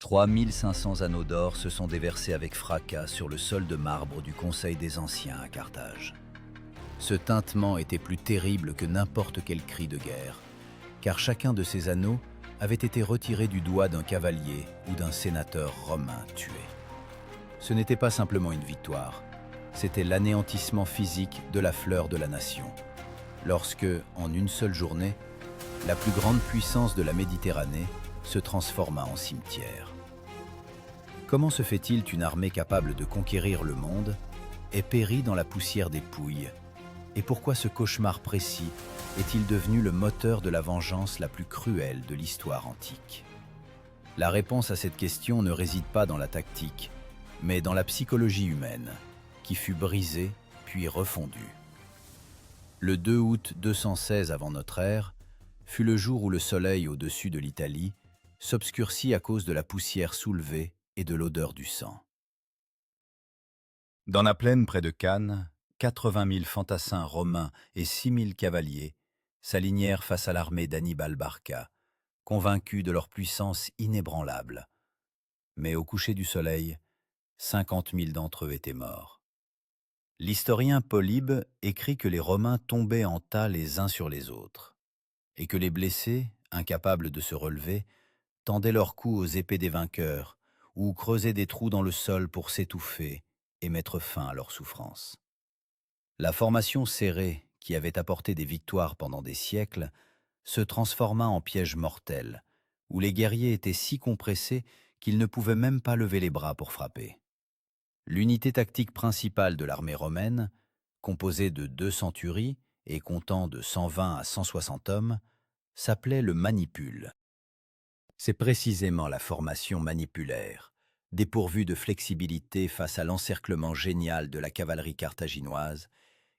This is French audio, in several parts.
3500 anneaux d'or se sont déversés avec fracas sur le sol de marbre du Conseil des Anciens à Carthage. Ce tintement était plus terrible que n'importe quel cri de guerre, car chacun de ces anneaux avait été retiré du doigt d'un cavalier ou d'un sénateur romain tué. Ce n'était pas simplement une victoire, c'était l'anéantissement physique de la fleur de la nation, lorsque, en une seule journée, la plus grande puissance de la Méditerranée se transforma en cimetière. Comment se fait-il qu'une armée capable de conquérir le monde ait péri dans la poussière des Pouilles? Et pourquoi ce cauchemar précis est-il devenu le moteur de la vengeance la plus cruelle de l'histoire antique? La réponse à cette question ne réside pas dans la tactique, mais dans la psychologie humaine, qui fut brisée puis refondue. Le 2 août 216 avant notre ère fut le jour où le soleil au-dessus de l'Italie s'obscurcit à cause de la poussière soulevée et de l'odeur du sang. Dans la plaine près de Cannes, 80 000 fantassins romains et 6 000 cavaliers s'alignèrent face à l'armée d'Hannibal Barca, convaincus de leur puissance inébranlable. Mais au coucher du soleil, 50 000 d'entre eux étaient morts. L'historien Polybe écrit que les Romains tombaient en tas les uns sur les autres, et que les blessés, incapables de se relever, tendaient leurs coups aux épées des vainqueurs, ou creusaient des trous dans le sol pour s'étouffer et mettre fin à leur souffrance. La formation serrée, qui avait apporté des victoires pendant des siècles, se transforma en piège mortel, où les guerriers étaient si compressés qu'ils ne pouvaient même pas lever les bras pour frapper. L'unité tactique principale de l'armée romaine, composée de 2 centuries et comptant de 120 à 160 hommes, s'appelait le manipule. C'est précisément la formation manipulaire, dépourvue de flexibilité face à l'encerclement génial de la cavalerie carthaginoise,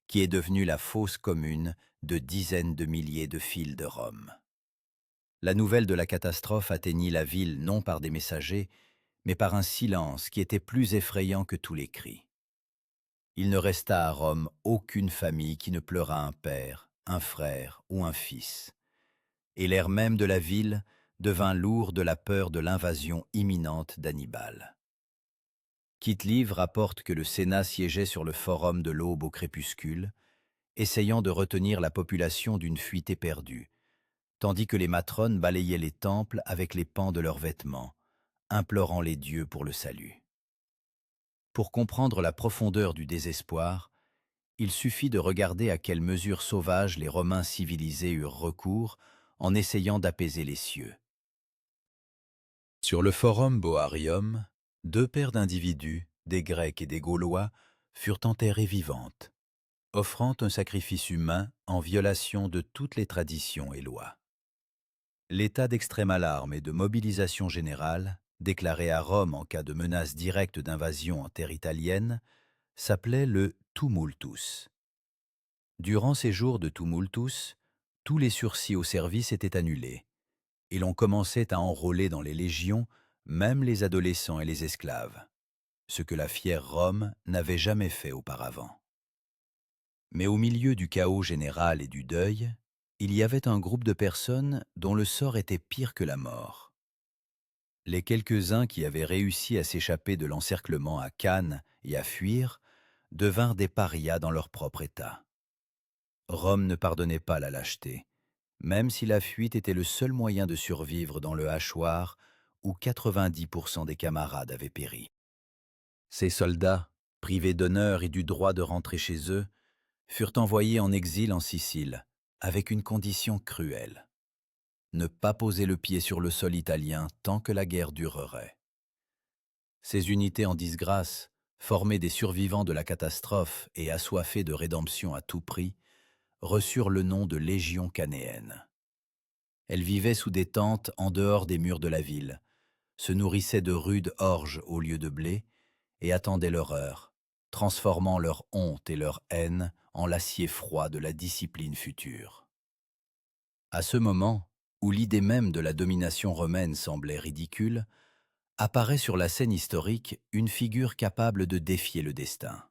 qui est devenue la fosse commune de dizaines de milliers de fils de Rome. La nouvelle de la catastrophe atteignit la ville non par des messagers, mais par un silence qui était plus effrayant que tous les cris. Il ne resta à Rome aucune famille qui ne pleura un père, un frère ou un fils. Et l'air même de la ville devint lourd de la peur de l'invasion imminente d'Hannibal. Kit-Livre rapporte que le Sénat siégeait sur le forum de l'Aube au crépuscule, essayant de retenir la population d'une fuite éperdue, tandis que les matrones balayaient les temples avec les pans de leurs vêtements, implorant les dieux pour le salut. Pour comprendre la profondeur du désespoir, il suffit de regarder à quelles mesures sauvages les Romains civilisés eurent recours en essayant d'apaiser les cieux. Sur le forum Boarium, 2 paires d'individus, des Grecs et des Gaulois, furent enterrés vivantes, offrant un sacrifice humain en violation de toutes les traditions et lois. L'état d'extrême alarme et de mobilisation générale, déclaré à Rome en cas de menace directe d'invasion en terre italienne, s'appelait le tumultus. Durant ces jours de tumultus, tous les sursis au service étaient annulés, et l'on commençait à enrôler dans les légions même les adolescents et les esclaves, ce que la fière Rome n'avait jamais fait auparavant. Mais au milieu du chaos général et du deuil, il y avait un groupe de personnes dont le sort était pire que la mort. Les quelques-uns qui avaient réussi à s'échapper de l'encerclement à Cannes et à fuir devinrent des parias dans leur propre état. Rome ne pardonnait pas la lâcheté, même si la fuite était le seul moyen de survivre dans le hachoir où 90% des camarades avaient péri. Ces soldats, privés d'honneur et du droit de rentrer chez eux, furent envoyés en exil en Sicile, avec une condition cruelle: ne pas poser le pied sur le sol italien tant que la guerre durerait. Ces unités en disgrâce, formées des survivants de la catastrophe et assoiffées de rédemption à tout prix, reçurent le nom de Légion canéenne. Elles vivaient sous des tentes en dehors des murs de la ville, se nourrissaient de rudes orges au lieu de blé et attendaient leur heure, transformant leur honte et leur haine en l'acier froid de la discipline future. À ce moment, où l'idée même de la domination romaine semblait ridicule, apparaît sur la scène historique une figure capable de défier le destin.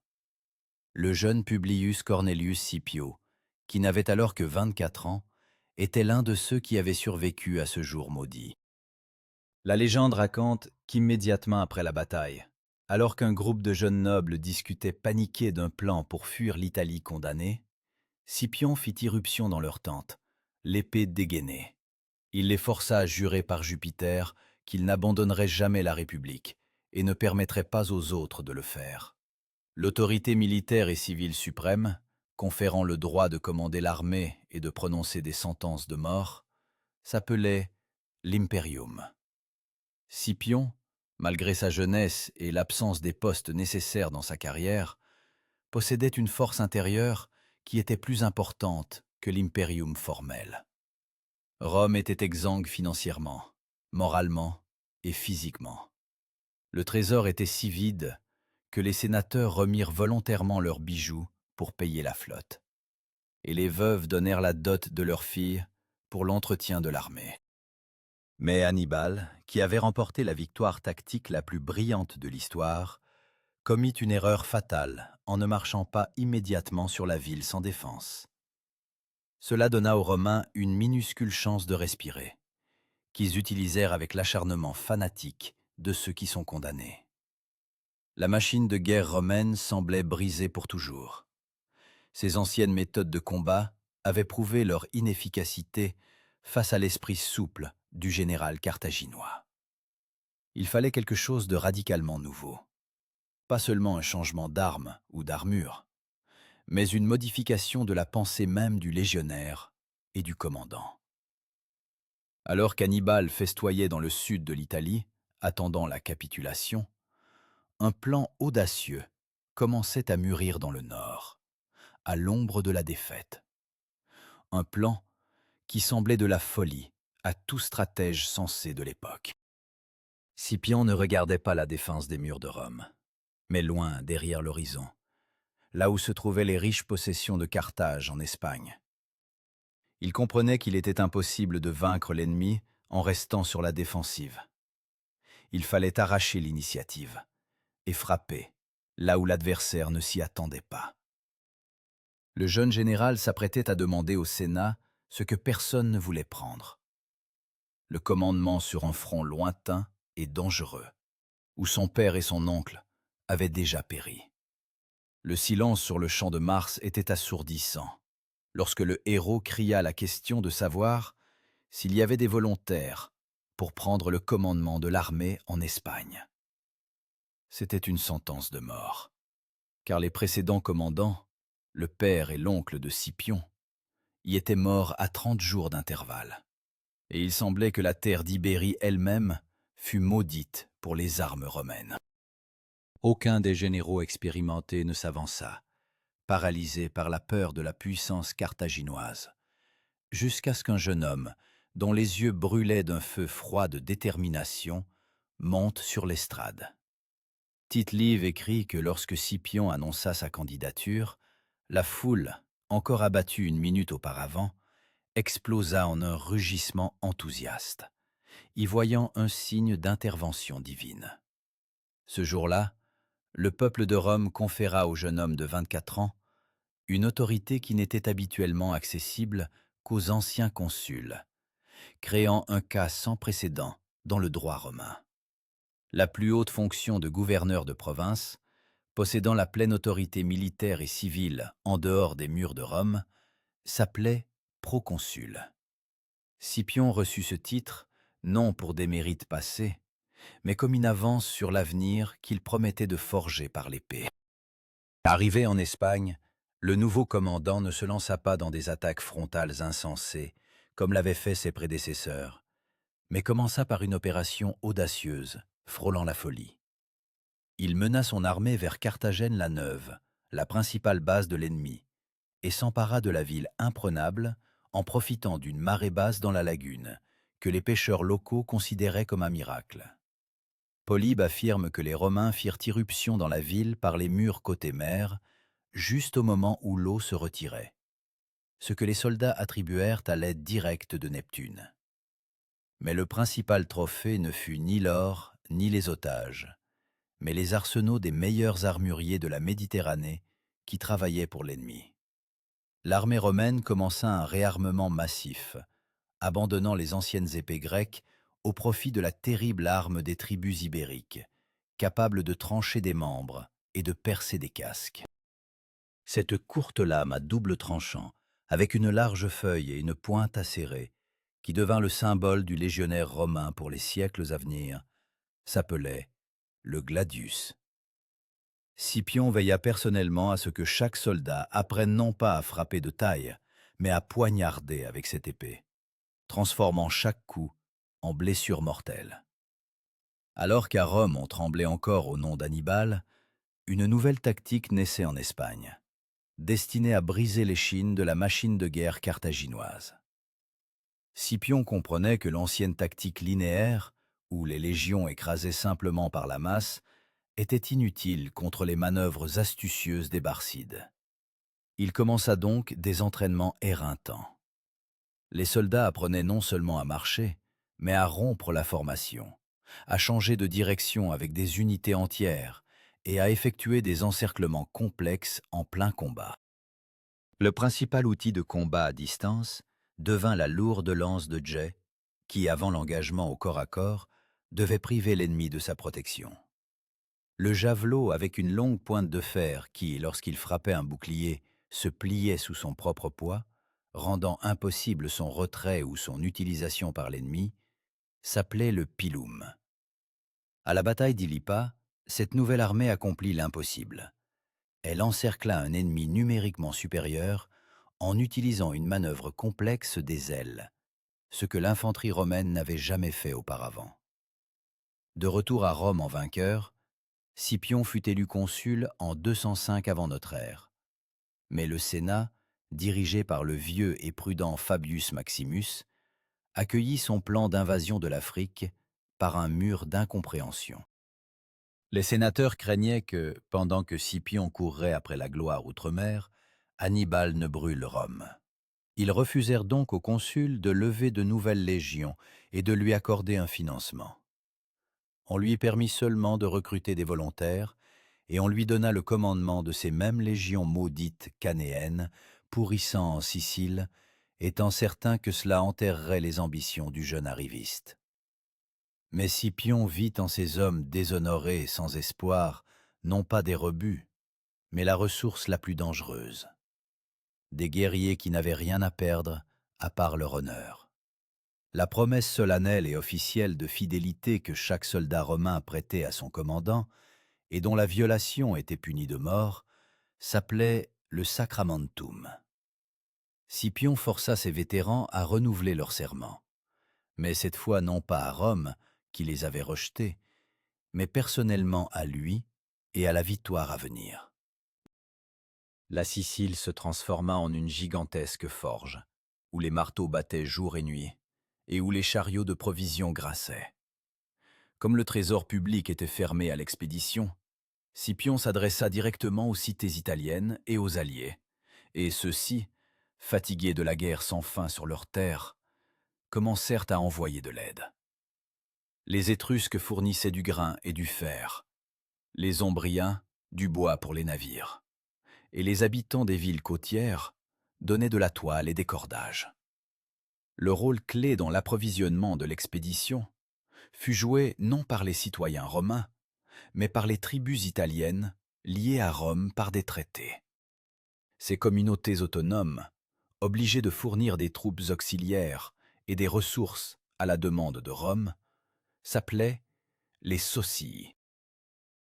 Le jeune Publius Cornelius Scipio, qui n'avait alors que 24 ans, était l'un de ceux qui avaient survécu à ce jour maudit. La légende raconte qu'immédiatement après la bataille, alors qu'un groupe de jeunes nobles discutait paniqués d'un plan pour fuir l'Italie condamnée, Scipion fit irruption dans leur tente, l'épée dégainée. Il les força à jurer par Jupiter qu'ils n'abandonneraient jamais la République et ne permettraient pas aux autres de le faire. L'autorité militaire et civile suprême, conférant le droit de commander l'armée et de prononcer des sentences de mort, s'appelait l'Imperium. Scipion, malgré sa jeunesse et l'absence des postes nécessaires dans sa carrière, possédait une force intérieure qui était plus importante que l'imperium formel. Rome était exsangue financièrement, moralement et physiquement. Le trésor était si vide que les sénateurs remirent volontairement leurs bijoux pour payer la flotte, et les veuves donnèrent la dot de leurs filles pour l'entretien de l'armée. Mais Hannibal, qui avait remporté la victoire tactique la plus brillante de l'histoire, commit une erreur fatale en ne marchant pas immédiatement sur la ville sans défense. Cela donna aux Romains une minuscule chance de respirer, qu'ils utilisèrent avec l'acharnement fanatique de ceux qui sont condamnés. La machine de guerre romaine semblait brisée pour toujours. Ces anciennes méthodes de combat avaient prouvé leur inefficacité face à l'esprit souple du général carthaginois. Il fallait quelque chose de radicalement nouveau. Pas seulement un changement d'armes ou d'armure, mais une modification de la pensée même du légionnaire et du commandant. Alors qu'Hannibal festoyait dans le sud de l'Italie, attendant la capitulation, un plan audacieux commençait à mûrir dans le nord, à l'ombre de la défaite. Un plan qui semblait de la folie à tout stratège sensé de l'époque. Scipion ne regardait pas la défense des murs de Rome, mais loin derrière l'horizon, là où se trouvaient les riches possessions de Carthage en Espagne. Il comprenait qu'il était impossible de vaincre l'ennemi en restant sur la défensive. Il fallait arracher l'initiative et frapper là où l'adversaire ne s'y attendait pas. Le jeune général s'apprêtait à demander au Sénat ce que personne ne voulait prendre. Le commandement sur un front lointain et dangereux, où son père et son oncle avaient déjà péri. Le silence sur le champ de Mars était assourdissant, lorsque le héros cria la question de savoir s'il y avait des volontaires pour prendre le commandement de l'armée en Espagne. C'était une sentence de mort, car les précédents commandants, le père et l'oncle de Scipion, y étaient morts à 30 jours d'intervalle, et il semblait que la terre d'Ibérie elle-même fût maudite pour les armes romaines. Aucun des généraux expérimentés ne s'avança, paralysé par la peur de la puissance carthaginoise, jusqu'à ce qu'un jeune homme, dont les yeux brûlaient d'un feu froid de détermination, monte sur l'estrade. Tite-Live écrit que lorsque Scipion annonça sa candidature, la foule, encore abattue une minute auparavant, explosa en un rugissement enthousiaste, y voyant un signe d'intervention divine. Ce jour-là, le peuple de Rome conféra au jeune homme de 24 ans une autorité qui n'était habituellement accessible qu'aux anciens consuls, créant un cas sans précédent dans le droit romain. La plus haute fonction de gouverneur de province, possédant la pleine autorité militaire et civile en dehors des murs de Rome, s'appelait proconsul. Scipion reçut ce titre non pour des mérites passés, mais comme une avance sur l'avenir qu'il promettait de forger par l'épée. Arrivé en Espagne, le nouveau commandant ne se lança pas dans des attaques frontales insensées, comme l'avaient fait ses prédécesseurs, mais commença par une opération audacieuse, frôlant la folie. Il mena son armée vers Carthagène-la-Neuve, la principale base de l'ennemi, et s'empara de la ville imprenable en profitant d'une marée basse dans la lagune, que les pêcheurs locaux considéraient comme un miracle. Polybe affirme que les Romains firent irruption dans la ville par les murs côté mer, juste au moment où l'eau se retirait, ce que les soldats attribuèrent à l'aide directe de Neptune. Mais le principal trophée ne fut ni l'or ni les otages, mais les arsenaux des meilleurs armuriers de la Méditerranée qui travaillaient pour l'ennemi. L'armée romaine commença un réarmement massif, abandonnant les anciennes épées grecques au profit de la terrible arme des tribus ibériques, capable de trancher des membres et de percer des casques. Cette courte lame à double tranchant, avec une large feuille et une pointe acérée, qui devint le symbole du légionnaire romain pour les siècles à venir, s'appelait le gladius. Scipion veilla personnellement à ce que chaque soldat apprenne non pas à frapper de taille, mais à poignarder avec cette épée, transformant chaque coup en blessure mortelle. Alors qu'à Rome on tremblait encore au nom d'Hannibal, une nouvelle tactique naissait en Espagne, destinée à briser l'échine de la machine de guerre carthaginoise. Scipion comprenait que l'ancienne tactique linéaire, où les légions écrasaient simplement par la masse, était inutile contre les manœuvres astucieuses des Barcides. Il commença donc des entraînements éreintants. Les soldats apprenaient non seulement à marcher, mais à rompre la formation, à changer de direction avec des unités entières et à effectuer des encerclements complexes en plein combat. Le principal outil de combat à distance devint la lourde lance de jet, qui, avant l'engagement au corps à corps, devait priver l'ennemi de sa protection. Le javelot avec une longue pointe de fer qui, lorsqu'il frappait un bouclier, se pliait sous son propre poids, rendant impossible son retrait ou son utilisation par l'ennemi, s'appelait le pilum. À la bataille d'Ilipa, cette nouvelle armée accomplit l'impossible. Elle encercla un ennemi numériquement supérieur en utilisant une manœuvre complexe des ailes, ce que l'infanterie romaine n'avait jamais fait auparavant. De retour à Rome en vainqueur, Scipion fut élu consul en 205 avant notre ère. Mais le Sénat, dirigé par le vieux et prudent Fabius Maximus, accueillit son plan d'invasion de l'Afrique par un mur d'incompréhension. Les sénateurs craignaient que, pendant que Scipion courrait après la gloire outre-mer, Hannibal ne brûle Rome. Ils refusèrent donc au consul de lever de nouvelles légions et de lui accorder un financement. On lui permit seulement de recruter des volontaires et on lui donna le commandement de ces mêmes légions maudites canéennes, pourrissant en Sicile, étant certain que cela enterrerait les ambitions du jeune arriviste. Mais Scipion vit en ces hommes déshonorés et sans espoir, non pas des rebuts, mais la ressource la plus dangereuse. Des guerriers qui n'avaient rien à perdre, à part leur honneur. La promesse solennelle et officielle de fidélité que chaque soldat romain prêtait à son commandant, et dont la violation était punie de mort, s'appelait le sacramentum. Scipion força ses vétérans à renouveler leur serment, mais cette fois non pas à Rome, qui les avait rejetés, mais personnellement à lui et à la victoire à venir. La Sicile se transforma en une gigantesque forge, où les marteaux battaient jour et nuit, et où les chariots de provisions grassaient. Comme le trésor public était fermé à l'expédition, Scipion s'adressa directement aux cités italiennes et aux alliés, et ceux-ci, fatigués de la guerre sans fin sur leurs terres, commencèrent à envoyer de l'aide. Les Étrusques fournissaient du grain et du fer, les Ombriens du bois pour les navires, et les habitants des villes côtières donnaient de la toile et des cordages. Le rôle clé dans l'approvisionnement de l'expédition fut joué non par les citoyens romains, mais par les tribus italiennes liées à Rome par des traités. Ces communautés autonomes, obligées de fournir des troupes auxiliaires et des ressources à la demande de Rome, s'appelaient les socii.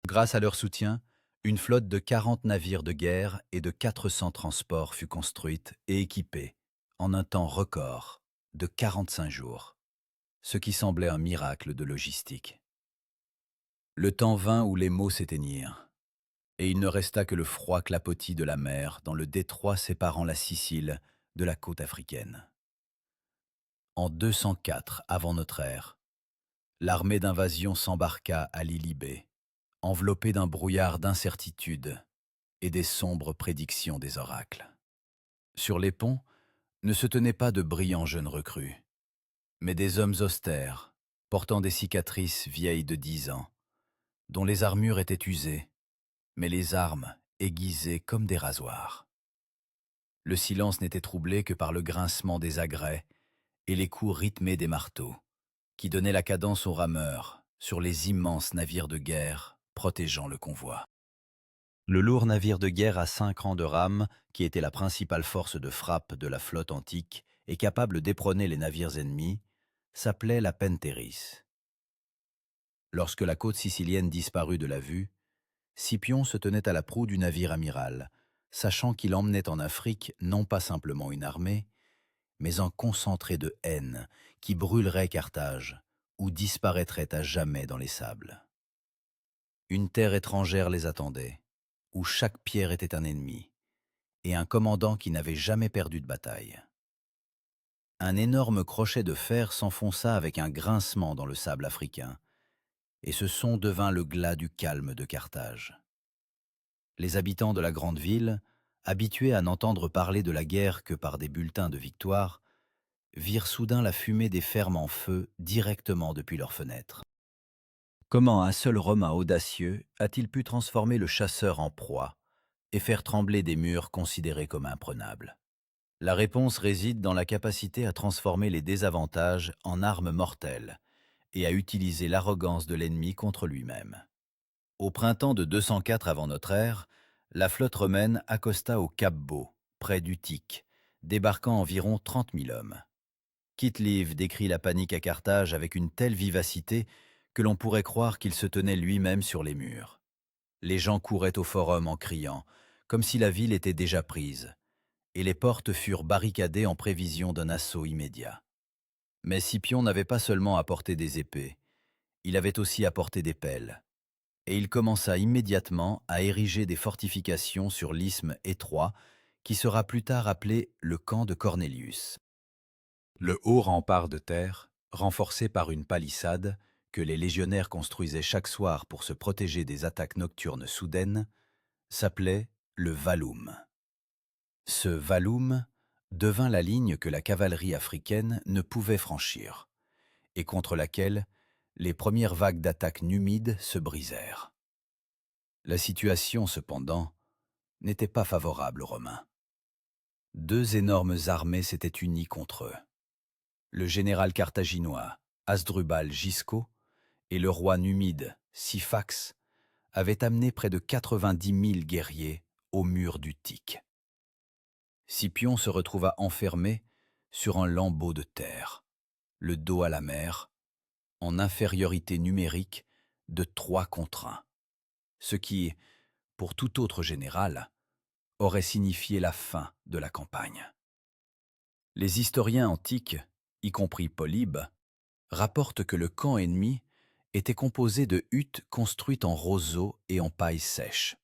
Grâce à leur soutien, une flotte de 40 navires de guerre et de 400 transports fut construite et équipée en un temps record de 45 jours, ce qui semblait un miracle de logistique. Le temps vint où les mots s'éteignirent, et il ne resta que le froid clapotis de la mer dans le détroit séparant la Sicile de la côte africaine. En 204 avant notre ère, l'armée d'invasion s'embarqua à Lilybée, enveloppée d'un brouillard d'incertitude et des sombres prédictions des oracles. Sur les ponts ne se tenaient pas de brillants jeunes recrues, mais des hommes austères, portant des cicatrices vieilles de 10 ans, dont les armures étaient usées, mais les armes aiguisées comme des rasoirs. Le silence n'était troublé que par le grincement des agrès et les coups rythmés des marteaux, qui donnait la cadence aux rameurs sur les immenses navires de guerre protégeant le convoi. Le lourd navire de guerre à 5 rangs de rames, qui était la principale force de frappe de la flotte antique et capable d'éperonner les navires ennemis, s'appelait la Pentéris. Lorsque la côte sicilienne disparut de la vue, Scipion se tenait à la proue du navire amiral, sachant qu'il emmenait en Afrique non pas simplement une armée, mais un concentré de haine qui brûlerait Carthage ou disparaîtrait à jamais dans les sables. Une terre étrangère les attendait, où chaque pierre était un ennemi, et un commandant qui n'avait jamais perdu de bataille. Un énorme crochet de fer s'enfonça avec un grincement dans le sable africain, et ce son devint le glas du calme de Carthage. Les habitants de la grande ville, habitués à n'entendre parler de la guerre que par des bulletins de victoire, virent soudain la fumée des fermes en feu directement depuis leurs fenêtres. Comment un seul Romain audacieux a-t-il pu transformer le chasseur en proie et faire trembler des murs considérés comme imprenables? La réponse réside dans la capacité à transformer les désavantages en armes mortelles et à utiliser l'arrogance de l'ennemi contre lui-même. Au printemps de 204 avant notre ère, la flotte romaine accosta au Cap Beau, près d'Utique, débarquant environ 30 000 hommes. Kit-Live décrit la panique à Carthage avec une telle vivacité que l'on pourrait croire qu'il se tenait lui-même sur les murs. Les gens couraient au forum en criant, comme si la ville était déjà prise, et les portes furent barricadées en prévision d'un assaut immédiat. Mais Scipion n'avait pas seulement apporté des épées, il avait aussi apporté des pelles, et il commença immédiatement à ériger des fortifications sur l'isthme étroit qui sera plus tard appelé le camp de Cornelius. Le haut rempart de terre, renforcé par une palissade que les légionnaires construisaient chaque soir pour se protéger des attaques nocturnes soudaines, s'appelait le Vallum. Ce Vallum devint la ligne que la cavalerie africaine ne pouvait franchir, et contre laquelle les premières vagues d'attaques numides se brisèrent. La situation, cependant, n'était pas favorable aux Romains. Deux énormes armées s'étaient unies contre eux. Le général carthaginois Hasdrubal Gisco et le roi numide Syphax avaient amené près de 90 000 guerriers au mur d'Utique. Scipion se retrouva enfermé sur un lambeau de terre, le dos à la mer, en infériorité numérique de 3 contre 1, ce qui, pour tout autre général, aurait signifié la fin de la campagne. Les historiens antiques, y compris Polybe, rapportent que le camp ennemi était composé de huttes construites en roseaux et en paille sèche,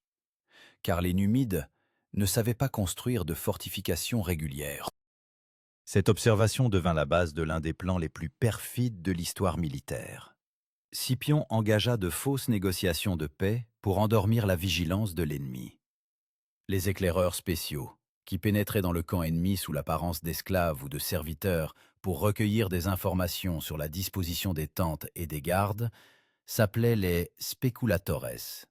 car les Numides ne savaient pas construire de fortifications régulières. Cette observation devint la base de l'un des plans les plus perfides de l'histoire militaire. Scipion engagea de fausses négociations de paix pour endormir la vigilance de l'ennemi. Les éclaireurs spéciaux, qui pénétraient dans le camp ennemi sous l'apparence d'esclaves ou de serviteurs pour recueillir des informations sur la disposition des tentes et des gardes, s'appelaient les speculatores.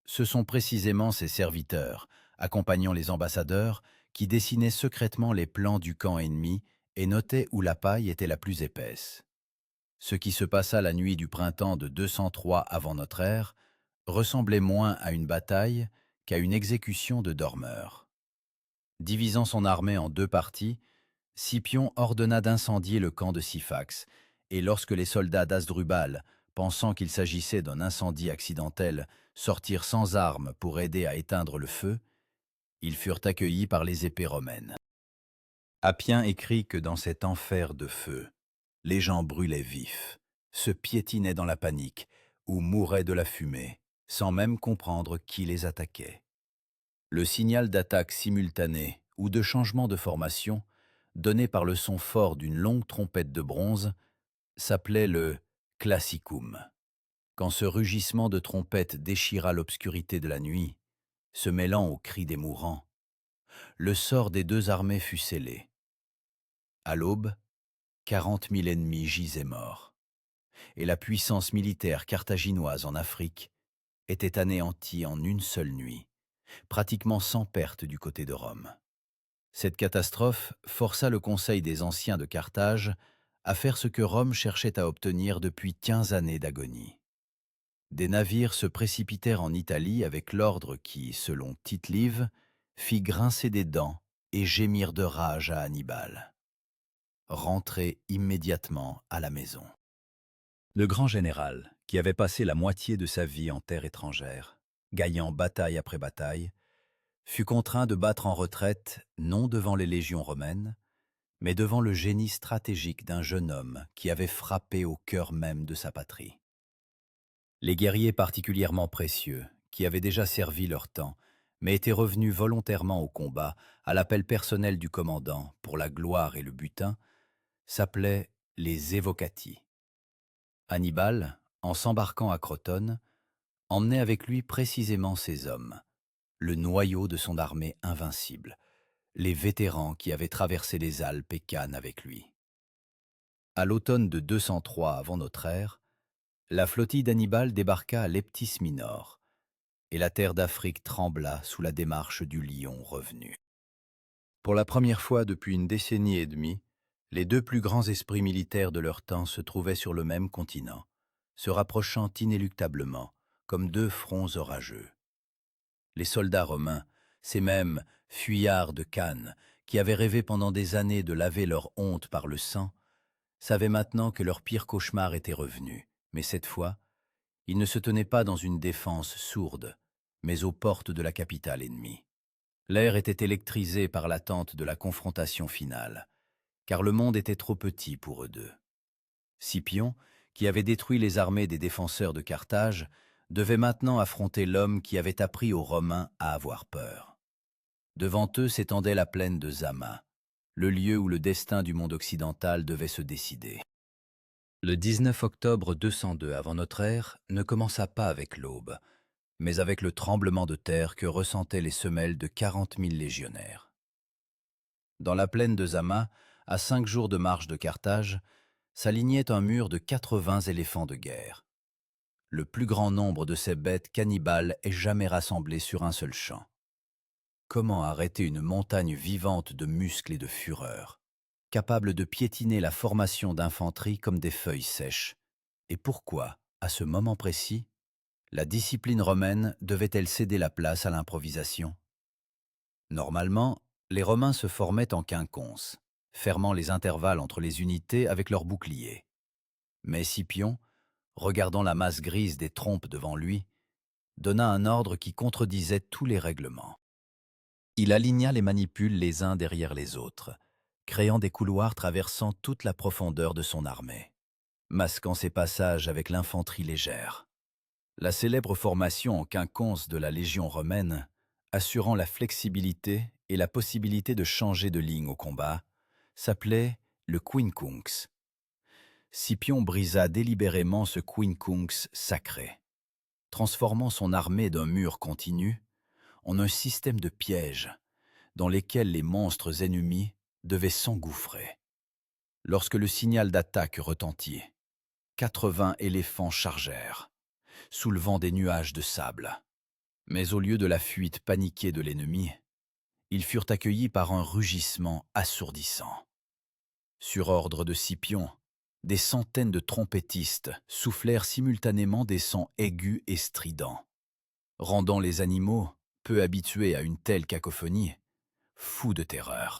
Ce sont précisément ces serviteurs, accompagnant les ambassadeurs, qui dessinaient secrètement les plans du camp ennemi et notaient où la paille était la plus épaisse. Ce qui se passa la nuit du printemps de 203 avant notre ère ressemblait moins à une bataille qu'à une exécution de dormeurs. Divisant son armée en 2 parties, Scipion ordonna d'incendier le camp de Syphax, et lorsque les soldats d'Hasdrubal, pensant qu'il s'agissait d'un incendie accidentel, sortirent sans armes pour aider à éteindre le feu, ils furent accueillis par les épées romaines. Appien écrit que dans cet enfer de feu, les gens brûlaient vifs, se piétinaient dans la panique ou mouraient de la fumée, sans même comprendre qui les attaquait. Le signal d'attaque simultanée ou de changement de formation, donné par le son fort d'une longue trompette de bronze, s'appelait le classicum. Quand ce rugissement de trompette déchira l'obscurité de la nuit, se mêlant aux cris des mourants, le sort des 2 armées fut scellé. À l'aube, 40 000 ennemis gisaient morts, et la puissance militaire carthaginoise en Afrique était anéantie en une seule nuit, pratiquement sans perte du côté de Rome. Cette catastrophe força le conseil des anciens de Carthage à faire ce que Rome cherchait à obtenir depuis 15 années d'agonie. Des navires se précipitèrent en Italie avec l'ordre qui, selon Tite-Live, fit grincer des dents et gémir de rage à Hannibal. Rentrez immédiatement à la maison. Le grand général, qui avait passé la moitié de sa vie en terre étrangère, gagnant bataille après bataille, fut contraint de battre en retraite non devant les légions romaines, mais devant le génie stratégique d'un jeune homme qui avait frappé au cœur même de sa patrie. Les guerriers particulièrement précieux, qui avaient déjà servi leur temps, mais étaient revenus volontairement au combat, à l'appel personnel du commandant pour la gloire et le butin, s'appelaient les Evocati. Hannibal, en s'embarquant à Crotone, emmenait avec lui précisément ces hommes, le noyau de son armée invincible, les vétérans qui avaient traversé les Alpes et Cannes avec lui. À l'automne de 203 avant notre ère, la flottille d'Hannibal débarqua à Leptis Minor, et la terre d'Afrique trembla sous la démarche du lion revenu. Pour la première fois depuis une décennie et demie, les deux plus grands esprits militaires de leur temps se trouvaient sur le même continent, se rapprochant inéluctablement, comme deux fronts orageux. Les soldats romains, ces mêmes fuyards de Cannes, qui avaient rêvé pendant des années de laver leur honte par le sang, savaient maintenant que leur pire cauchemar était revenu, mais cette fois, ils ne se tenaient pas dans une défense sourde, mais aux portes de la capitale ennemie. L'air était électrisé par l'attente de la confrontation finale, car le monde était trop petit pour eux deux. Scipion, qui avait détruit les armées des défenseurs de Carthage, devait maintenant affronter l'homme qui avait appris aux Romains à avoir peur. Devant eux s'étendait la plaine de Zama, le lieu où le destin du monde occidental devait se décider. Le 19 octobre 202 avant notre ère ne commença pas avec l'aube, mais avec le tremblement de terre que ressentaient les semelles de 40 000 légionnaires. Dans la plaine de Zama, à 5 jours de marche de Carthage, s'alignait un mur de 80 éléphants de guerre. Le plus grand nombre de ces bêtes cannibales est jamais rassemblé sur un seul champ. Comment arrêter une montagne vivante de muscles et de fureur, capable de piétiner la formation d'infanterie comme des feuilles sèches? Et pourquoi, à ce moment précis, la discipline romaine devait-elle céder la place à l'improvisation? Normalement, les Romains se formaient en quinconce, fermant les intervalles entre les unités avec leurs boucliers. Mais Scipion, regardant la masse grise des trompes devant lui, donna un ordre qui contredisait tous les règlements. Il aligna les manipules les uns derrière les autres, créant des couloirs traversant toute la profondeur de son armée, masquant ses passages avec l'infanterie légère. La célèbre formation en quinconce de la Légion romaine, assurant la flexibilité et la possibilité de changer de ligne au combat, s'appelait le quincunx. Scipion brisa délibérément ce quincunx sacré, transformant son armée d'un mur continu en un système de pièges dans lesquels les monstres ennemis devaient s'engouffrer. Lorsque le signal d'attaque retentit, 80 éléphants chargèrent, soulevant des nuages de sable. Mais au lieu de la fuite paniquée de l'ennemi, ils furent accueillis par un rugissement assourdissant. Sur ordre de Scipion, des centaines de trompettistes soufflèrent simultanément des sons aigus et stridents, rendant les animaux, peu habitués à une telle cacophonie, fous de terreur.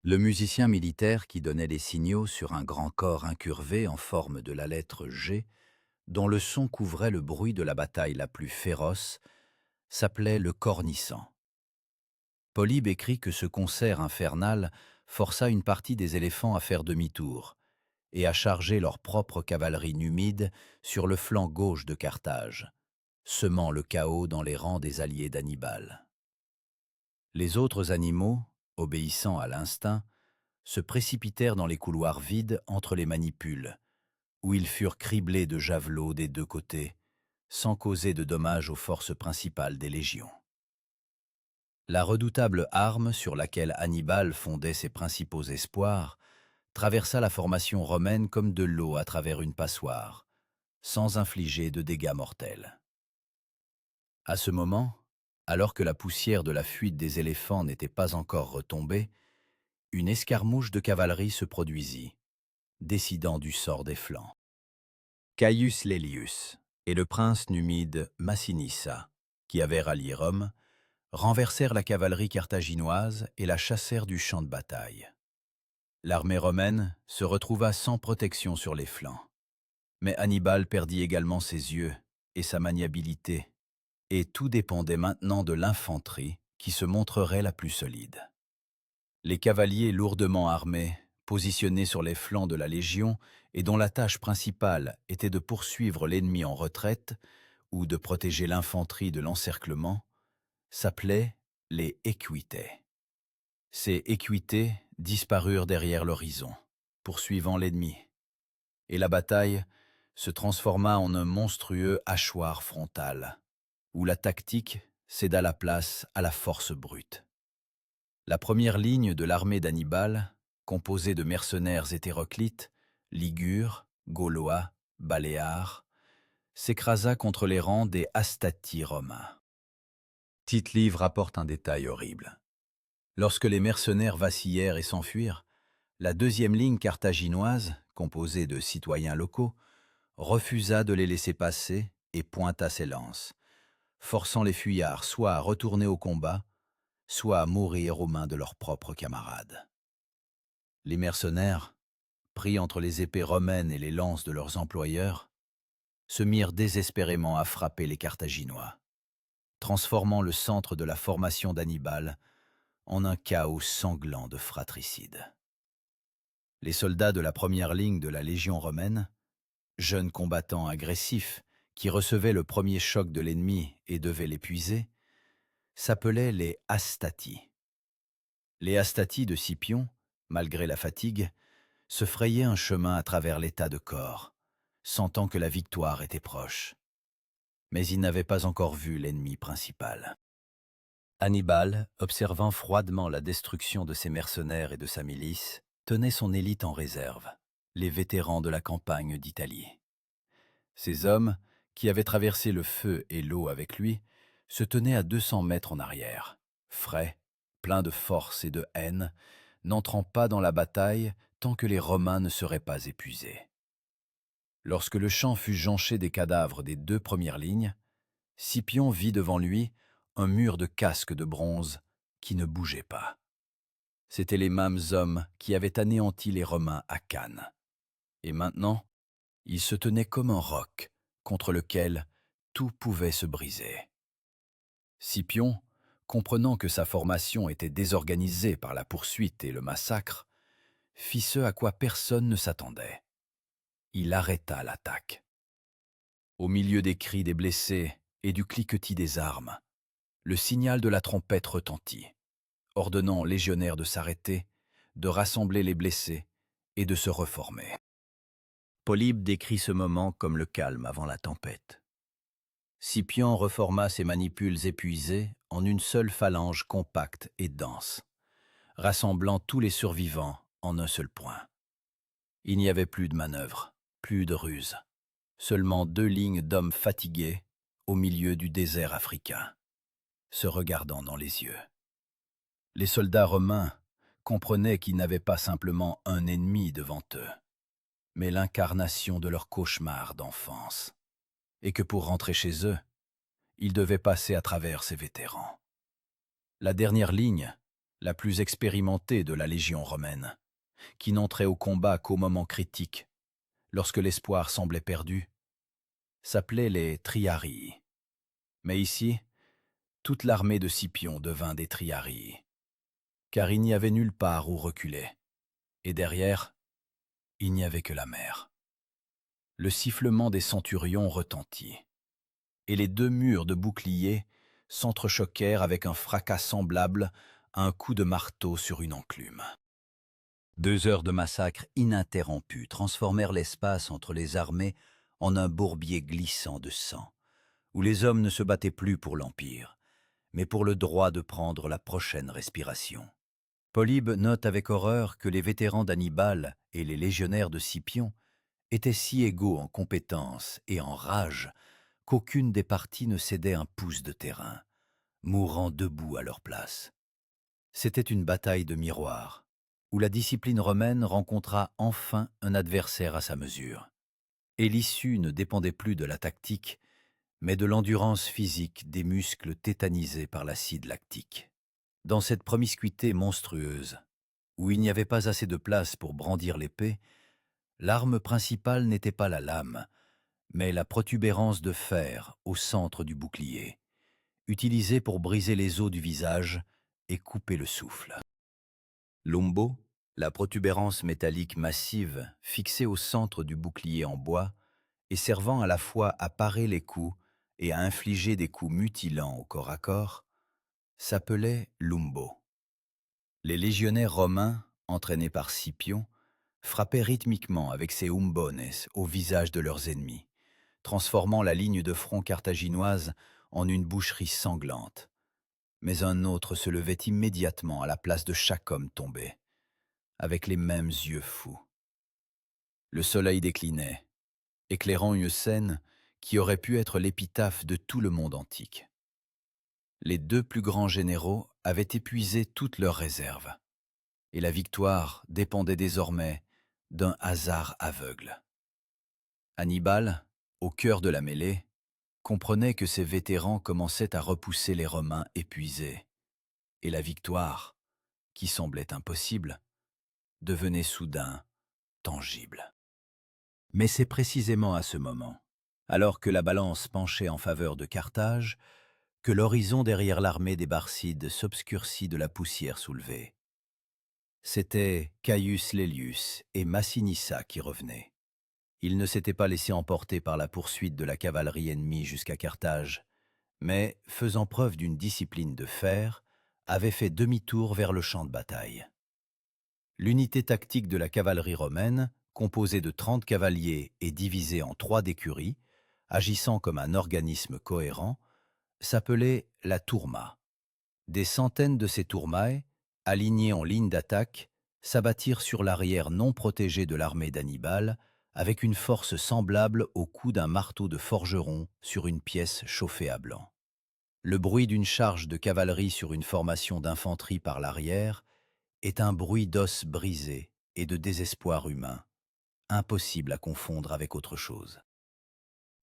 Le musicien militaire qui donnait les signaux sur un grand corps incurvé en forme de la lettre G, dont le son couvrait le bruit de la bataille la plus féroce, s'appelait le cornissant. Polybe écrit que ce concert infernal força une partie des éléphants à faire demi-tour et à charger leur propre cavalerie numide sur le flanc gauche de Carthage, semant le chaos dans les rangs des alliés d'Hannibal. Les autres animaux, obéissant à l'instinct, se précipitèrent dans les couloirs vides entre les manipules, où ils furent criblés de javelots des deux côtés, sans causer de dommages aux forces principales des légions. La redoutable arme sur laquelle Hannibal fondait ses principaux espoirs traversa la formation romaine comme de l'eau à travers une passoire, sans infliger de dégâts mortels. À ce moment, alors que la poussière de la fuite des éléphants n'était pas encore retombée, une escarmouche de cavalerie se produisit, décidant du sort des flancs. Caius Laelius et le prince numide Massinissa, qui avait rallié Rome, renversèrent la cavalerie carthaginoise et la chassèrent du champ de bataille. L'armée romaine se retrouva sans protection sur les flancs. Mais Hannibal perdit également ses yeux et sa maniabilité, et tout dépendait maintenant de l'infanterie qui se montrerait la plus solide. Les cavaliers lourdement armés, positionnés sur les flancs de la Légion et dont la tâche principale était de poursuivre l'ennemi en retraite ou de protéger l'infanterie de l'encerclement, s'appelaient les Equités. Ces Equités disparurent derrière l'horizon, poursuivant l'ennemi, et la bataille se transforma en un monstrueux hachoir frontal, où la tactique céda la place à la force brute. La première ligne de l'armée d'Hannibal, composée de mercenaires hétéroclites, ligures, gaulois, baléares, s'écrasa contre les rangs des Hastati romains. Tite-Live rapporte un détail horrible. Lorsque les mercenaires vacillèrent et s'enfuirent, la deuxième ligne carthaginoise, composée de citoyens locaux, refusa de les laisser passer et pointa ses lances, forçant les fuyards soit à retourner au combat, soit à mourir aux mains de leurs propres camarades. Les mercenaires, pris entre les épées romaines et les lances de leurs employeurs, se mirent désespérément à frapper les Carthaginois, transformant le centre de la formation d'Hannibal en un chaos sanglant de fratricides. Les soldats de la première ligne de la Légion romaine, jeunes combattants agressifs qui recevaient le premier choc de l'ennemi et devaient l'épuiser, s'appelaient les Hastati. Les Hastati de Scipion, malgré la fatigue, se frayaient un chemin à travers les tas de corps, sentant que la victoire était proche. Mais ils n'avaient pas encore vu l'ennemi principal. Hannibal, observant froidement la destruction de ses mercenaires et de sa milice, tenait son élite en réserve, les vétérans de la campagne d'Italie. Ces hommes, qui avaient traversé le feu et l'eau avec lui, se tenaient à 200 mètres en arrière, frais, pleins de force et de haine, n'entrant pas dans la bataille tant que les Romains ne seraient pas épuisés. Lorsque le champ fut jonché des cadavres des 2 premières lignes, Scipion vit devant lui un mur de casques de bronze qui ne bougeait pas. C'étaient les mêmes hommes qui avaient anéanti les Romains à Cannes. Et maintenant, ils se tenaient comme un roc contre lequel tout pouvait se briser. Scipion, comprenant que sa formation était désorganisée par la poursuite et le massacre, fit ce à quoi personne ne s'attendait. Il arrêta l'attaque. Au milieu des cris des blessés et du cliquetis des armes, le signal de la trompette retentit, ordonnant aux légionnaires de s'arrêter, de rassembler les blessés et de se reformer. Polybe décrit ce moment comme le calme avant la tempête. Scipion reforma ses manipules épuisées en une seule phalange compacte et dense, rassemblant tous les survivants en un seul point. Il n'y avait plus de manœuvre, plus de ruse, seulement 2 lignes d'hommes fatigués au milieu du désert africain, se regardant dans les yeux. Les soldats romains comprenaient qu'ils n'avaient pas simplement un ennemi devant eux, mais l'incarnation de leur cauchemar d'enfance, et que pour rentrer chez eux, ils devaient passer à travers ces vétérans. La dernière ligne, la plus expérimentée de la Légion romaine, qui n'entrait au combat qu'au moment critique, lorsque l'espoir semblait perdu, s'appelait les Triarii. Mais ici, toute l'armée de Scipion devint des Triarii, car il n'y avait nulle part où reculer, et derrière, il n'y avait que la mer. Le sifflement des centurions retentit, et les 2 murs de boucliers s'entrechoquèrent avec un fracas semblable à un coup de marteau sur une enclume. 2 heures de massacre ininterrompu transformèrent l'espace entre les armées en un bourbier glissant de sang, où les hommes ne se battaient plus pour l'Empire, mais pour le droit de prendre la prochaine respiration. Polybe note avec horreur que les vétérans d'Hannibal et les légionnaires de Scipion étaient si égaux en compétence et en rage qu'aucune des parties ne cédait un pouce de terrain, mourant debout à leur place. C'était une bataille de miroirs, où la discipline romaine rencontra enfin un adversaire à sa mesure. Et l'issue ne dépendait plus de la tactique, mais de l'endurance physique des muscles tétanisés par l'acide lactique. Dans cette promiscuité monstrueuse, où il n'y avait pas assez de place pour brandir l'épée, l'arme principale n'était pas la lame, mais la protubérance de fer au centre du bouclier, utilisée pour briser les os du visage et couper le souffle. L'umbo, la protubérance métallique massive fixée au centre du bouclier en bois et servant à la fois à parer les coups et à infliger des coups mutilants au corps à corps, s'appelait l'umbo. Les légionnaires romains, entraînés par Scipion, frappaient rythmiquement avec ces umbones au visage de leurs ennemis, transformant la ligne de front carthaginoise en une boucherie sanglante. Mais un autre se levait immédiatement à la place de chaque homme tombé, avec les mêmes yeux fous. Le soleil déclinait, éclairant une scène qui aurait pu être l'épitaphe de tout le monde antique. Les deux plus grands généraux avaient épuisé toutes leurs réserves, et la victoire dépendait désormais d'un hasard aveugle. Hannibal, au cœur de la mêlée, comprenait que ses vétérans commençaient à repousser les Romains épuisés, et la victoire, qui semblait impossible, devenait soudain tangible. Mais c'est précisément à ce moment, alors que la balance penchait en faveur de Carthage, que l'horizon derrière l'armée des Barcides s'obscurcit de la poussière soulevée. C'étaient Caius Laelius et Massinissa qui revenaient. Ils ne s'étaient pas laissés emporter par la poursuite de la cavalerie ennemie jusqu'à Carthage, mais, faisant preuve d'une discipline de fer, avaient fait demi-tour vers le champ de bataille. L'unité tactique de la cavalerie romaine, composée de 30 cavaliers et divisée en 3 décuries, agissant comme un organisme cohérent, s'appelait la tourma. Des centaines de ces tourmae, alignés en ligne d'attaque, s'abattirent sur l'arrière non protégé de l'armée d'Hannibal avec une force semblable au coup d'un marteau de forgeron sur une pièce chauffée à blanc. Le bruit d'une charge de cavalerie sur une formation d'infanterie par l'arrière est un bruit d'os brisés et de désespoir humain, impossible à confondre avec autre chose.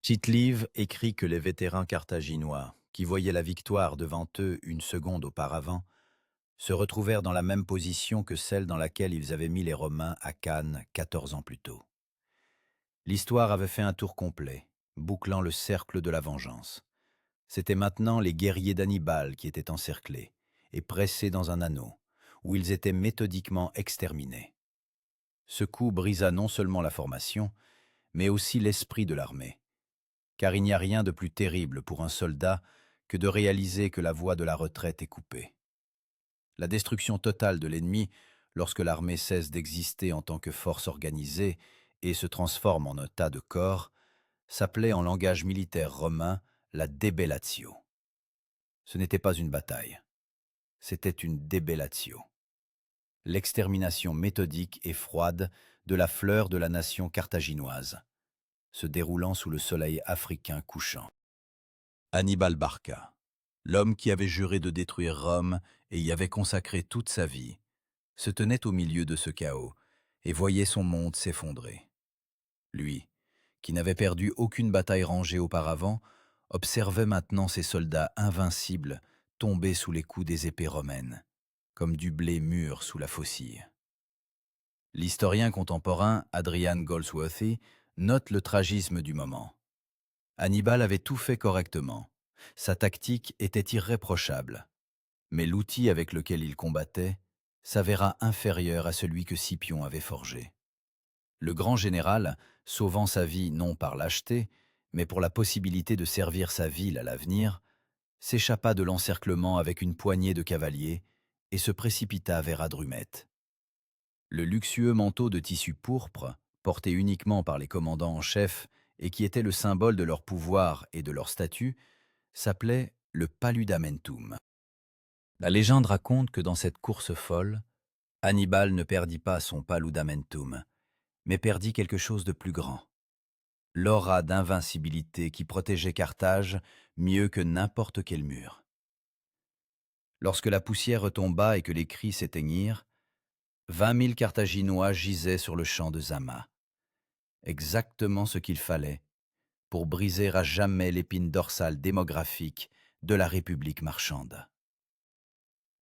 Tite-Live écrit que les vétérans carthaginois, qui voyaient la victoire devant eux une seconde auparavant, se retrouvèrent dans la même position que celle dans laquelle ils avaient mis les Romains à Cannes 14 ans plus tôt. L'histoire avait fait un tour complet, bouclant le cercle de la vengeance. C'étaient maintenant les guerriers d'Hannibal qui étaient encerclés et pressés dans un anneau, où ils étaient méthodiquement exterminés. Ce coup brisa non seulement la formation, mais aussi l'esprit de l'armée, car il n'y a rien de plus terrible pour un soldat que de réaliser que la voie de la retraite est coupée. La destruction totale de l'ennemi, lorsque l'armée cesse d'exister en tant que force organisée et se transforme en un tas de corps, s'appelait en langage militaire romain la debellatio. Ce n'était pas une bataille, c'était une debellatio. L'extermination méthodique et froide de la fleur de la nation carthaginoise, se déroulant sous le soleil africain couchant. Hannibal Barca, l'homme qui avait juré de détruire Rome et y avait consacré toute sa vie, se tenait au milieu de ce chaos et voyait son monde s'effondrer. Lui, qui n'avait perdu aucune bataille rangée auparavant, observait maintenant ses soldats invincibles tomber sous les coups des épées romaines, comme du blé mûr sous la faucille. L'historien contemporain Adrian Goldsworthy note le tragisme du moment. Hannibal avait tout fait correctement. Sa tactique était irréprochable. Mais l'outil avec lequel il combattait s'avéra inférieur à celui que Scipion avait forgé. Le grand général, sauvant sa vie non par lâcheté, mais pour la possibilité de servir sa ville à l'avenir, s'échappa de l'encerclement avec une poignée de cavaliers et se précipita vers Hadrumète. Le luxueux manteau de tissu pourpre, porté uniquement par les commandants en chef et qui était le symbole de leur pouvoir et de leur statut, s'appelait le paludamentum. La légende raconte que dans cette course folle, Hannibal ne perdit pas son paludamentum, mais perdit quelque chose de plus grand. L'aura d'invincibilité qui protégeait Carthage mieux que n'importe quel mur. Lorsque la poussière retomba et que les cris s'éteignirent, 20 000 Carthaginois gisaient sur le champ de Zama. Exactement ce qu'il fallait pour briser à jamais l'épine dorsale démographique de la République marchande.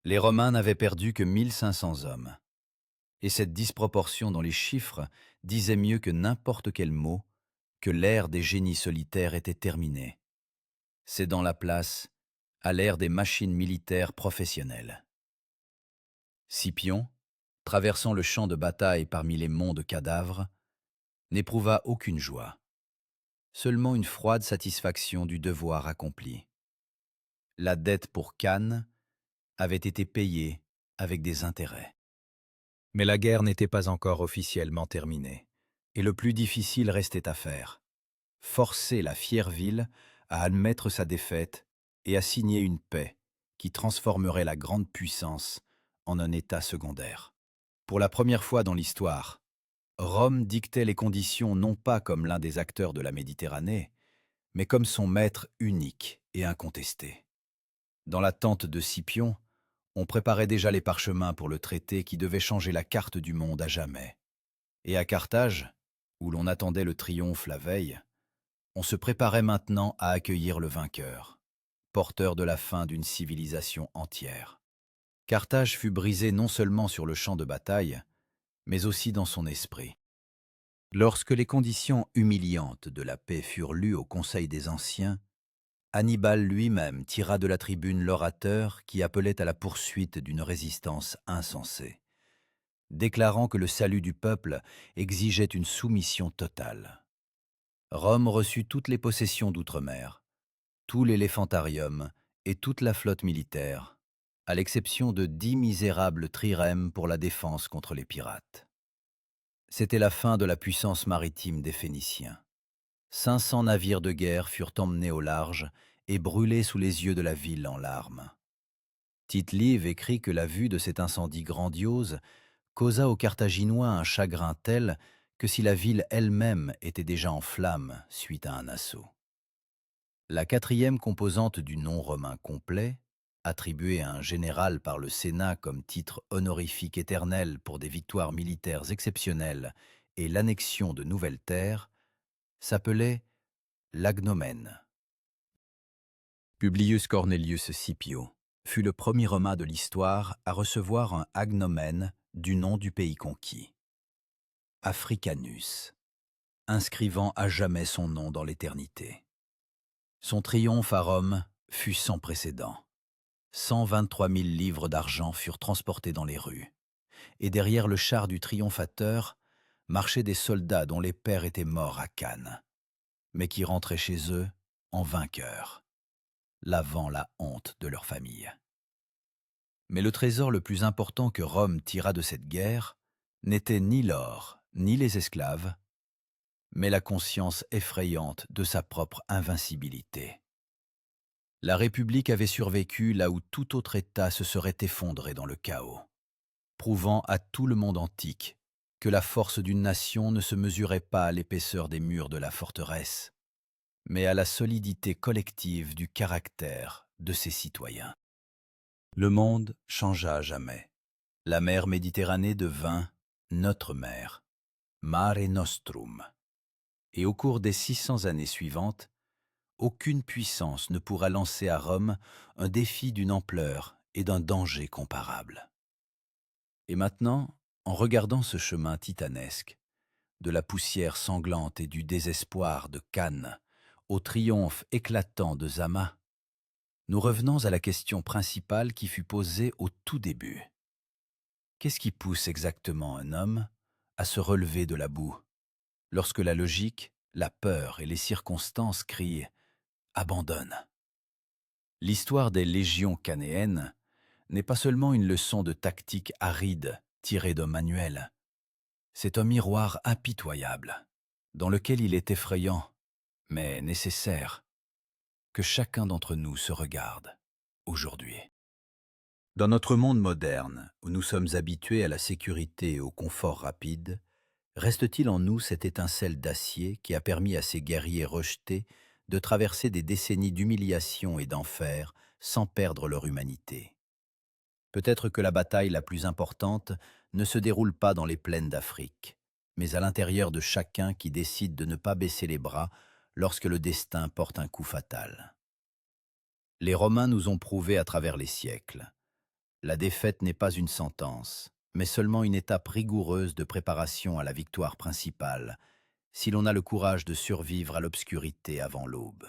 Les Romains n'avaient perdu que 1500 hommes. Et cette disproportion dans les chiffres disait mieux que n'importe quel mot que l'ère des génies solitaires était terminée, cédant la place à l'ère des machines militaires professionnelles. Scipion, traversant le champ de bataille parmi les monts de cadavres, n'éprouva aucune joie, seulement une froide satisfaction du devoir accompli. La dette pour Cannes avait été payée avec des intérêts. Mais la guerre n'était pas encore officiellement terminée, et le plus difficile restait à faire: forcer la fière ville à admettre sa défaite et à signer une paix qui transformerait la grande puissance en un État secondaire. Pour la première fois dans l'histoire, Rome dictait les conditions non pas comme l'un des acteurs de la Méditerranée, mais comme son maître unique et incontesté. Dans la tente de Scipion, on préparait déjà les parchemins pour le traité qui devait changer la carte du monde à jamais. Et à Carthage, où l'on attendait le triomphe la veille, on se préparait maintenant à accueillir le vainqueur, porteur de la fin d'une civilisation entière. Carthage fut brisée non seulement sur le champ de bataille, mais aussi dans son esprit. Lorsque les conditions humiliantes de la paix furent lues au Conseil des Anciens, Hannibal lui-même tira de la tribune l'orateur qui appelait à la poursuite d'une résistance insensée, déclarant que le salut du peuple exigeait une soumission totale. Rome reçut toutes les possessions d'outre-mer, tout l'éléphantarium et toute la flotte militaire, à l'exception de 10 misérables trirèmes pour la défense contre les pirates. C'était la fin de la puissance maritime des Phéniciens. 500 navires de guerre furent emmenés au large et brûlés sous les yeux de la ville en larmes. Tite-Live écrit que la vue de cet incendie grandiose causa aux Carthaginois un chagrin tel que si la ville elle-même était déjà en flammes suite à un assaut. La quatrième composante du nom romain complet, attribuée à un général par le Sénat comme titre honorifique éternel pour des victoires militaires exceptionnelles et l'annexion de nouvelles terres, s'appelait l'agnomène. Publius Cornelius Scipio fut le premier Romain de l'histoire à recevoir un agnomène du nom du pays conquis, Africanus, inscrivant à jamais son nom dans l'éternité. Son triomphe à Rome fut sans précédent. 123 000 livres d'argent furent transportés dans les rues, et derrière le char du triomphateur marchaient des soldats dont les pères étaient morts à Cannes, mais qui rentraient chez eux en vainqueurs, lavant la honte de leur famille. Mais le trésor le plus important que Rome tira de cette guerre n'était ni l'or, ni les esclaves, mais la conscience effrayante de sa propre invincibilité. La République avait survécu là où tout autre État se serait effondré dans le chaos, prouvant à tout le monde antique que la force d'une nation ne se mesurait pas à l'épaisseur des murs de la forteresse, mais à la solidité collective du caractère de ses citoyens. Le monde changea à jamais. La mer Méditerranée devint notre mer, Mare Nostrum. Et au cours des 600 années suivantes, aucune puissance ne pourra lancer à Rome un défi d'une ampleur et d'un danger comparables. Et maintenant, en regardant ce chemin titanesque, de la poussière sanglante et du désespoir de Cannes au triomphe éclatant de Zama, nous revenons à la question principale qui fut posée au tout début. Qu'est-ce qui pousse exactement un homme à se relever de la boue, lorsque la logique, la peur et les circonstances crient « abandonne ». L'histoire des légions canéennes n'est pas seulement une leçon de tactique aride tirée d'un manuel. C'est un miroir impitoyable, dans lequel il est effrayant, mais nécessaire, que chacun d'entre nous se regarde aujourd'hui. Dans notre monde moderne, où nous sommes habitués à la sécurité et au confort rapide, reste-t-il en nous cette étincelle d'acier qui a permis à ces guerriers rejetés de traverser des décennies d'humiliation et d'enfer sans perdre leur humanité? Peut-être que la bataille la plus importante ne se déroule pas dans les plaines d'Afrique, mais à l'intérieur de chacun qui décide de ne pas baisser les bras lorsque le destin porte un coup fatal. Les Romains nous ont prouvé à travers les siècles. La défaite n'est pas une sentence, mais seulement une étape rigoureuse de préparation à la victoire principale, si l'on a le courage de survivre à l'obscurité avant l'aube.